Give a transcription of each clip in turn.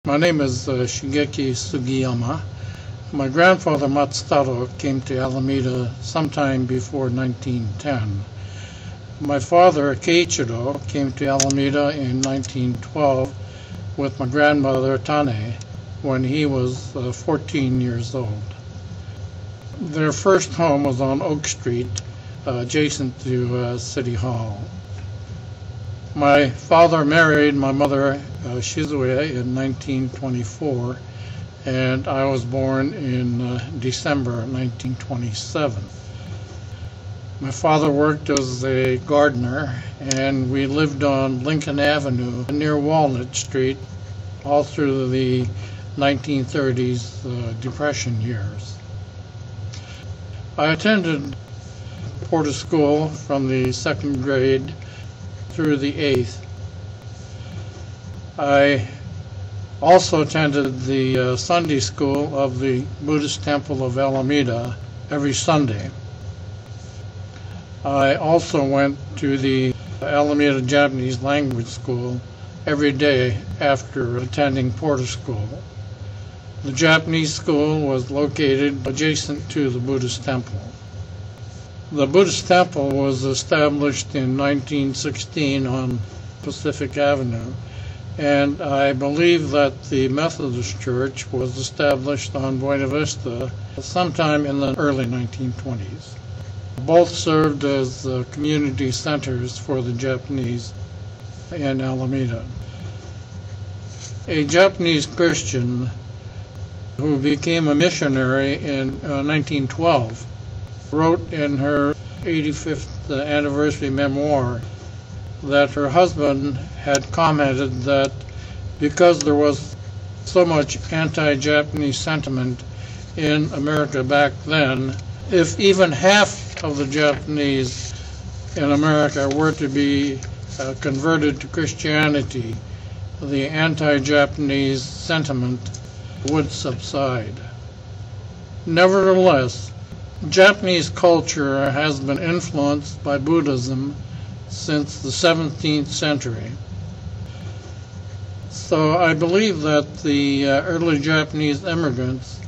My name is Shigeki Sugiyama. My grandfather Matsutaro came to Alameda sometime before 1910. My father Keiichiro came to Alameda in 1912 with my grandmother Tane when he was 14 years old. Their first home was on Oak Street, adjacent to City Hall. My father married my mother Shizue in 1924, and I was born in December 1927. My father worked as a gardener, and we lived on Lincoln Avenue near Walnut Street all through the 1930s Depression years. I attended Porter School from the 2nd grade through the 8th. I also attended the Sunday school of the Buddhist Temple of Alameda every Sunday. I also went to the Alameda Japanese language school every day after attending Porter School. The Japanese school was located adjacent to the Buddhist temple. The Buddhist temple was established in 1916 on Pacific Avenue, and I believe that the Methodist Church was established on Buena Vista sometime in the early 1920s. Both served as community centers for the Japanese in Alameda. A Japanese Christian who became a missionary in 1912 wrote in her 85th anniversary memoir that her husband had commented that because there was so much anti-Japanese sentiment in America back then, if even half of the Japanese in America were to be converted to Christianity, the anti-Japanese sentiment would subside. Nevertheless, Japanese culture has been influenced by Buddhism since the 17th century. So I believe that the early Japanese immigrants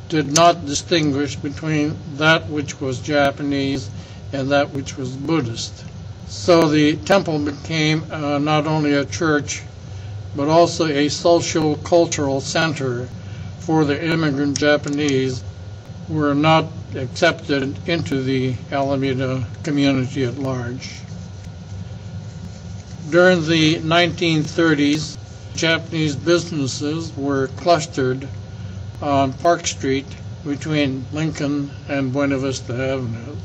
did not distinguish between that which was Japanese and that which was Buddhist. So the temple became not only a church, but also a social cultural center for the immigrant Japanese who were not accepted into the Alameda community at large. During the 1930s, Japanese businesses were clustered on Park Street between Lincoln and Buena Vista Avenue.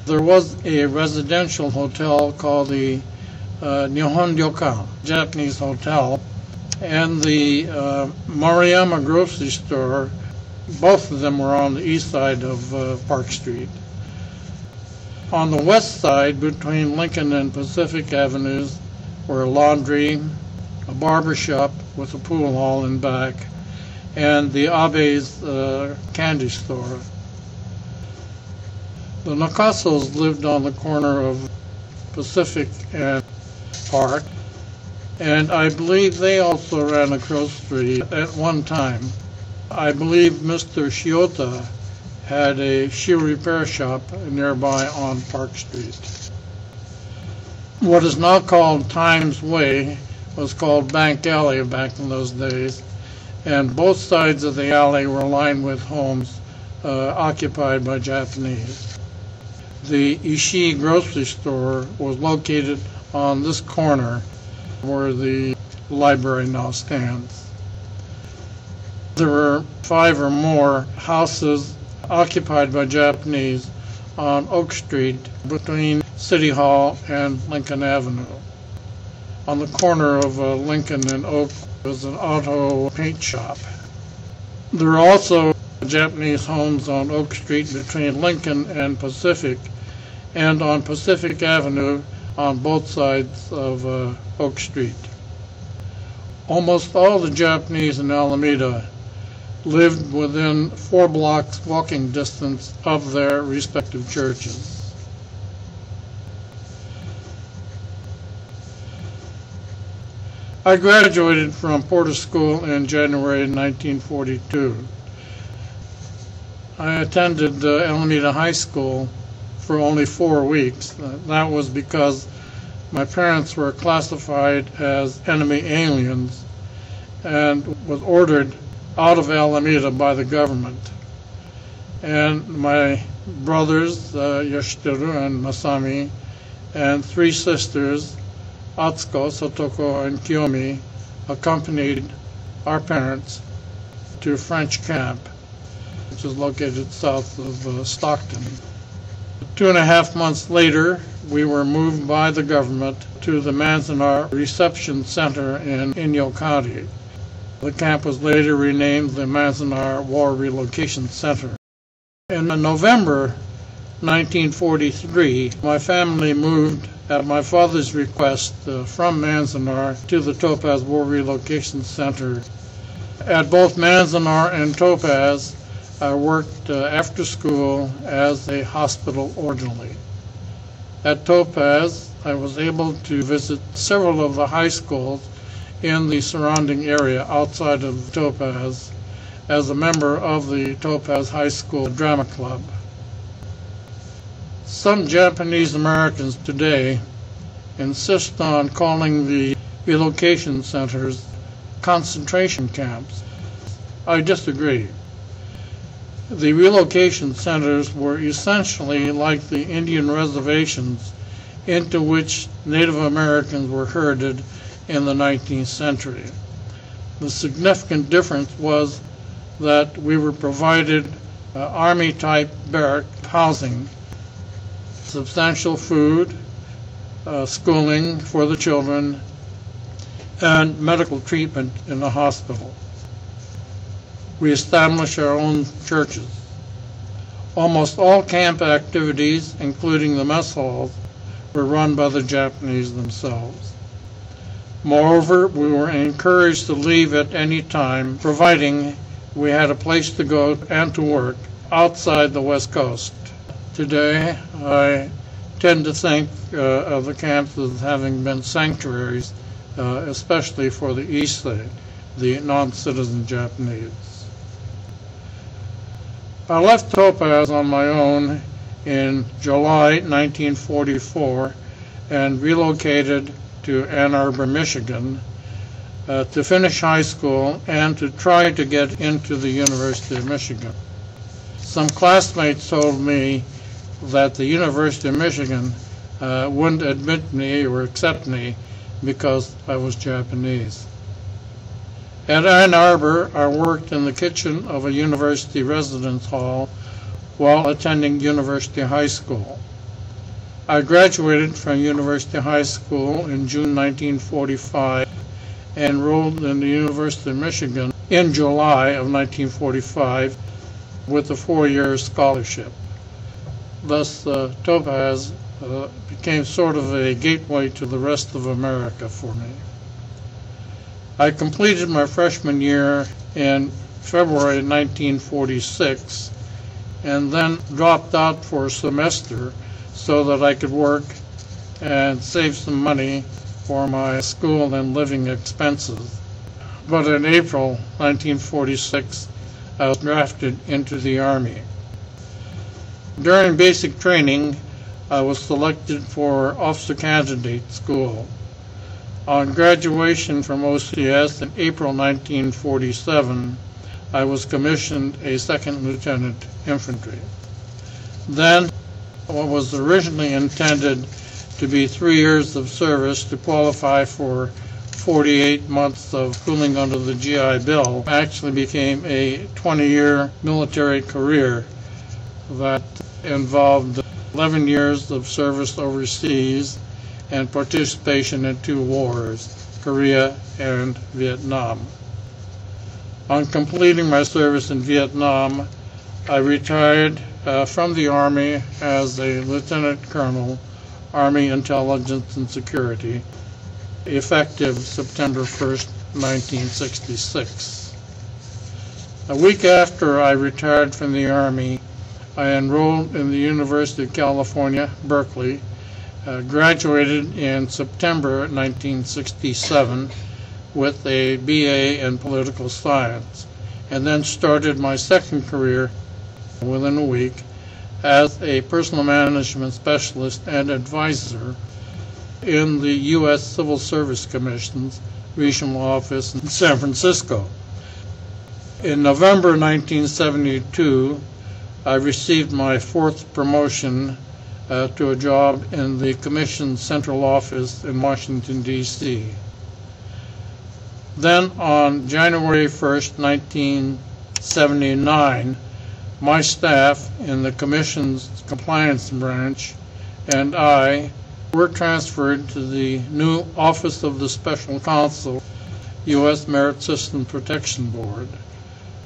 There was a residential hotel called the Nihon Ryokan, Japanese hotel, and the Maruyama grocery store. Both of them were on the east side of Park Street. On the west side, between Lincoln and Pacific Avenues, were a laundry, a barber shop with a pool hall in back, and the Abe's candy store. The Nakasos lived on the corner of Pacific and Park, and I believe they also ran a grocery at one time. I believe Mr. Shiota had a shoe repair shop nearby on Park Street. What is now called Times Way was called Bank Alley back in those days, and both sides of the alley were lined with homes occupied by Japanese. The Ishii grocery store was located on this corner where the library now stands. There were 5 or more houses occupied by Japanese on Oak Street between City Hall and Lincoln Avenue. On the corner of Lincoln and Oak was an auto paint shop. There are also Japanese homes on Oak Street between Lincoln and Pacific, and on Pacific Avenue on both sides of Oak Street. Almost all the Japanese in Alameda lived within 4 blocks walking distance of their respective churches. I graduated from Porter School in January 1942. I attended Alameda High School for only 4 weeks. That was because my parents were classified as enemy aliens and was ordered out of Alameda by the government. And my brothers, Yoshiteru and Masami, and 3 sisters, Atsuko, Satoko, and Kiyomi, accompanied our parents to French camp, which is located south of Stockton. 2.5 months later, we were moved by the government to the Manzanar Reception Center in Inyo County. The camp was later renamed the Manzanar War Relocation Center. In November 1943, my family moved at my father's request from Manzanar to the Topaz War Relocation Center. At both Manzanar and Topaz, I worked after school as a hospital orderly. At Topaz, I was able to visit several of the high schools in the surrounding area outside of Topaz as a member of the Topaz High School Drama Club. Some Japanese Americans today insist on calling the relocation centers concentration camps. I disagree. The relocation centers were essentially like the Indian reservations into which Native Americans were herded in the 19th century. The significant difference was that we were provided Army-type barrack housing, substantial food, schooling for the children, and medical treatment in the hospital. We established our own churches. Almost all camp activities, including the mess halls, were run by the Japanese themselves. Moreover, we were encouraged to leave at any time, providing we had a place to go and to work outside the West Coast. Today, I tend to think of the camps as having been sanctuaries, especially for the East Side, the non-citizen Japanese. I left Topaz on my own in July 1944 and relocated to Ann Arbor, Michigan, to finish high school and to try to get into the University of Michigan. Some classmates told me that the University of Michigan wouldn't admit me or accept me because I was Japanese. At Ann Arbor, I worked in the kitchen of a university residence hall while attending University High School. I graduated from University High School in June 1945 and enrolled in the University of Michigan in July of 1945 with a 4-year scholarship. Thus, Topaz became sort of a gateway to the rest of America for me. I completed my freshman year in February 1946 and then dropped out for a semester so that I could work and save some money for my school and living expenses. But in April 1946, I was drafted into the Army. During basic training, I was selected for officer candidate school. On graduation from OCS in April 1947, I was commissioned a second lieutenant infantry. Then, what was originally intended to be 3 years of service to qualify for 48 months of schooling under the GI Bill actually became a 20-year military career that involved 11 years of service overseas and participation in 2 wars, Korea and Vietnam. On completing my service in Vietnam, I retired from the Army as a Lieutenant Colonel, Army Intelligence and Security, effective September 1st, 1966. A week after I retired from the Army, I enrolled in the University of California, Berkeley, graduated in September 1967, with a BA in political science, and then started my second career within a week as a personal management specialist and advisor in the U.S. Civil Service Commission's regional office in San Francisco. In November 1972, I received my fourth promotion to a job in the Commission's central office in Washington, D.C. Then on January 1st, 1979, my staff in the Commission's compliance branch and I were transferred to the new Office of the Special Counsel, U.S. Merit System Protection Board.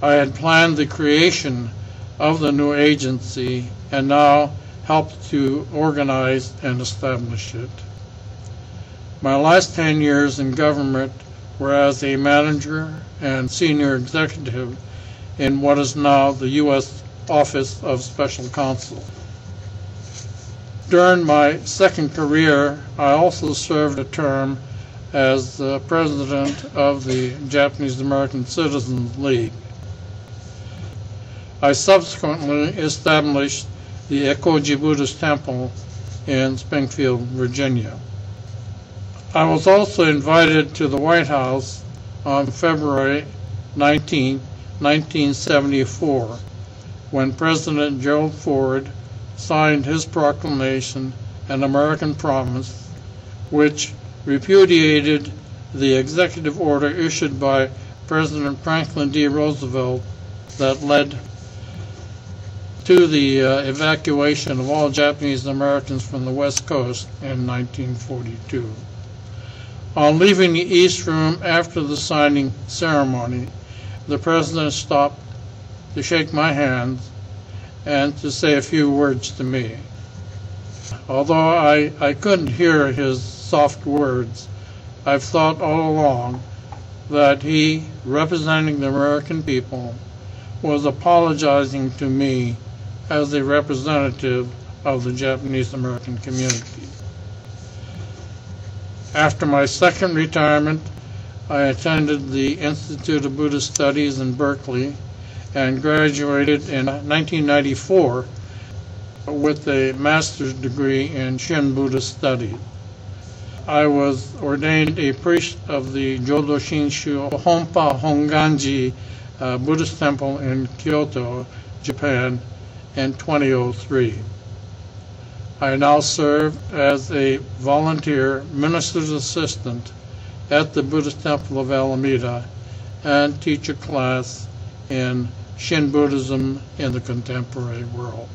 I had planned the creation of the new agency and now helped to organize and establish it. My last 10 years in government were as a manager and senior executive in what is now the U.S. Office of Special Counsel. During my second career, I also served a term as president of the Japanese American Citizens League. I subsequently established the Ekoji Buddhist Temple in Springfield, Virginia. I was also invited to the White House on February 19, 1974, when President Gerald Ford signed his proclamation, An American Promise, which repudiated the executive order issued by President Franklin D. Roosevelt that led to the evacuation of all Japanese Americans from the West Coast in 1942. On leaving the East Room after the signing ceremony, the President stopped to shake my hand and to say a few words to me. Although I couldn't hear his soft words, I've thought all along that he, representing the American people, was apologizing to me as a representative of the Japanese American community. After my second retirement, I attended the Institute of Buddhist Studies in Berkeley and graduated in 1994 with a master's degree in Shin Buddhist Studies. I was ordained a priest of the Jodo Shinshu Honpa Honganji Buddhist Temple in Kyoto, Japan in 2003. I now serve as a volunteer minister's assistant at the Buddhist Temple of Alameda and teach a class in Shin Buddhism in the contemporary world.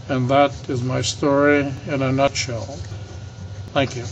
And that is my story in a nutshell. Thank you.